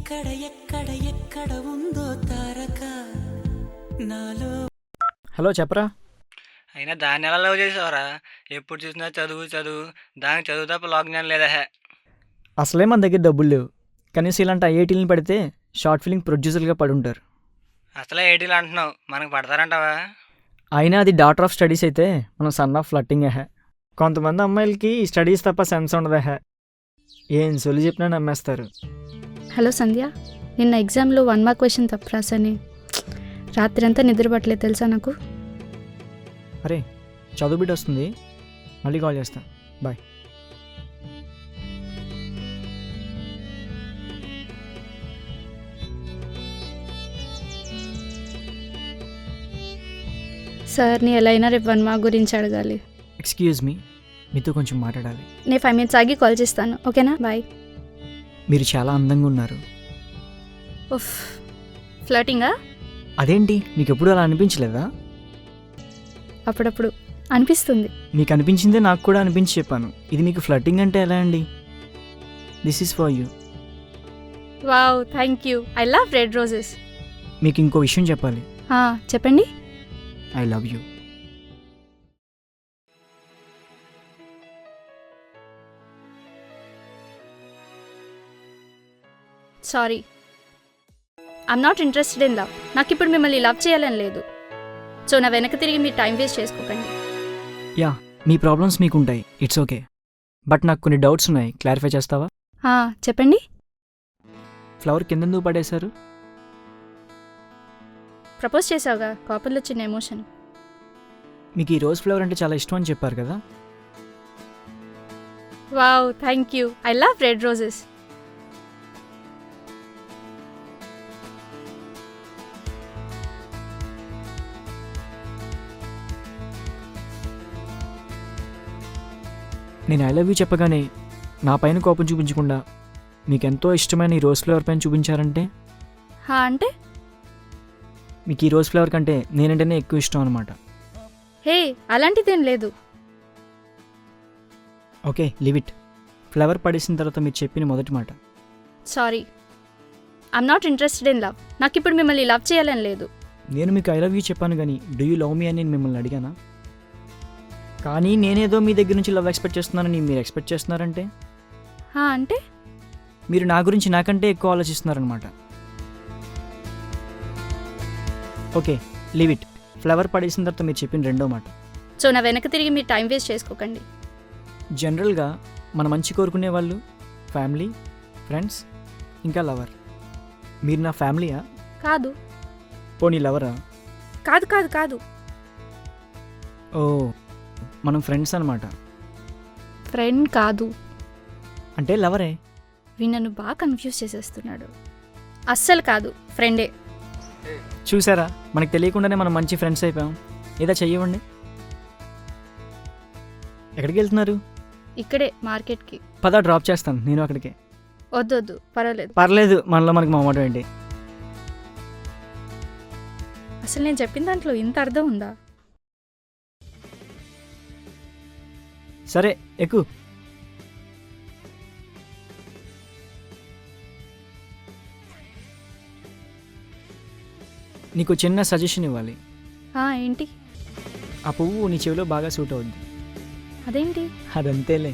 ఎక్కడ ఎక్కడ ఎక్కడ ఉందో తారక నాలో. హలో చెప్పరా. అయినా దాన్ని ఎలా లవ్ చేసావరా? ఎప్పుడు చూసినా చదువు చదువు, దానికి చదువు తప్ప లోజ్ఞానం లేదా? అసలే మన దగ్గర డబ్బులు లేవు. కనీసం ఇలాంటి ఐఐటీలను పడితే షార్ట్ ఫిల్మ్ ప్రొడ్యూసర్గా పడి ఉంటారు. అసలే ఏటీలు అంటున్నావు, మనకు పడతారంటావా? అయినా అది డాటర్ ఆఫ్ స్టడీస్ అయితే మనం సన్ ఆఫ్ ఫ్లట్టింగ్ హే. కొంతమంది అమ్మాయిలకి స్టడీస్ తప్ప సెన్స్ ఉండదు హే. ఏం సొలి చెప్పినా నమ్మేస్తారు. హలో సంధ్య, నిన్న ఎగ్జామ్లో 1 మార్క్ క్వశ్చన్ తప్పు రాసని రాత్రి అంతా నిద్రపట్టలేదు తెలుసా నాకు. అరే చదువు బిడ్డ వస్తుంది, మళ్ళీ కాల్ చేస్తా. బాయ్. సార్ని ఎలా అయినా రేపు 1 మార్క్ గురించి అడగాలి. ఎక్స్క్యూజ్ మీ, మీతో కొంచెం మాట్లాడాలి. నేను 5 minutes ఆగి కాల్ చేస్తాను, ఓకేనా? బాయ్. మీరు చాలా అందంగా ఉన్నారు. ఉఫ్, ఫ్లర్టింగా? అదేంటి మీకు ఎప్పుడు అలా అనిపించలేదా? అప్పుడప్పుడు అనిపిస్తుంది. మీకు అనిపించిందే నాకు కూడా అనిపించి చెప్పాను. ఇది మీకు ఫ్లర్టింగ్ అంటే ఎలా అండి? This is for you. Wow, thank you. I love red roses. మీకు ఇంకో విషయం చెప్పాలి. చెప్పండి. I love you. Sorry, I'm not interested in love. నాకు ఇప్పుడు మిమ్మల్ని లవ్ చేయాలని లేదు. సో నా వెనక తిరిగి మీరు టైం వేస్ట్ చేసుకోకండి. యా, మీ ప్రాబ్లమ్స్ మీకు ఉంటాయి, ఇట్స్ ఓకే. బట్ నాకు కొన్ని డౌట్స్ ఉన్నాయి, క్లారిఫై చేస్తావా? చెప్పండి. ఫ్లవర్ కిందెందుకు పడేశారు? ప్రపోజ్ చేసావుగా, కోపంలో చిన్న ఎమోషన్. మీకు ఈ రోజ్ ఫ్లవర్ అంటే చాలా ఇష్టం అని చెప్పారు కదా? Wow, thank you. I love red roses. నేను ఐ లవ్ యూ చెప్పగానే నా పైన కోపం చూపించకుండా మీకు ఎంతో ఇష్టమైన ఈ రోజ్ ఫ్లవర్ పైన చూపించారంటే అంటే మీకు ఈ రోజ్ ఫ్లవర్ కంటే నేనంటేనే ఎక్కువ ఇష్టం అనమాట. హే, అలాంటిదేం లేదు. Okay, leave it. ఫ్లవర్ పడేసిన తర్వాత మీరు చెప్పిన మొదటి మాట. Sorry, I'm not interested in love. నాకు ఇప్పుడు మిమ్మల్ని లవ్ చేయాలని లేదు. నేను మీకు ఐ లవ్ యూ చెప్పాను కానీ డూ యూ లవ్ మీ అని నేను మిమ్మల్ని అడిగానా? కానీ నేనేదో మీ దగ్గర నుంచి లవ్ ఎక్స్పెక్ట్ చేస్తున్నానని మీరు ఎక్స్పెక్ట్ చేస్తున్నారంటే అంటే మీరు నా గురించి నాకంటే ఎక్కువ ఆలోచిస్తున్నారనమాట. Okay, leave it. ఫ్లవర్ పడేసిన తర్వాత మీరు చెప్పిన రెండో మాట. సో నా వెనక తిరిగి మీరు టైం వేస్ట్ చేసుకోకండి. జనరల్గా మన మంచి కోరుకునే వాళ్ళు ఫ్యామిలీ, ఫ్రెండ్స్, ఇంకా లవర్. మీరు నా ఫ్యామిలీయా? కాదు. పోనీ లవరా? కాదు కాదు కాదు. ఓ, మనం ఫ్రెండ్స్ అనమాట. ఫ్రెండ్ కాదు. అంటే లవరే. నన్ను బాగా కన్ఫ్యూజ్ చేసేస్తున్నాడు. అస్సలు కాదు, ఫ్రెండే. చూసారా, మనకు తెలియకుండానే మనం మంచి ఫ్రెండ్స్ అయిపోయాం. ఏదా చెయ్యవండి. ఎక్కడికి వెళ్తున్నారు? ఇక్కడే మార్కెట్కి. పదా, డ్రాప్ చేస్తాను నేను అక్కడికే. వద్దొద్దు, పర్వాలేదు. పర్లేదు, మనలో మనకి మొహమాటం ఏంటి? అసలు నేను చెప్పిన దాంట్లో ఇంత అర్థం ఉందా? సరే, ఎక్కు. నీకు చిన్న సజెషన్ ఇవ్వాలి. ఏంటి? ఆ పువ్వు నీ చెవిలో బాగా సూట్ అవుద్ది. అదేంటి? అదంతేలే.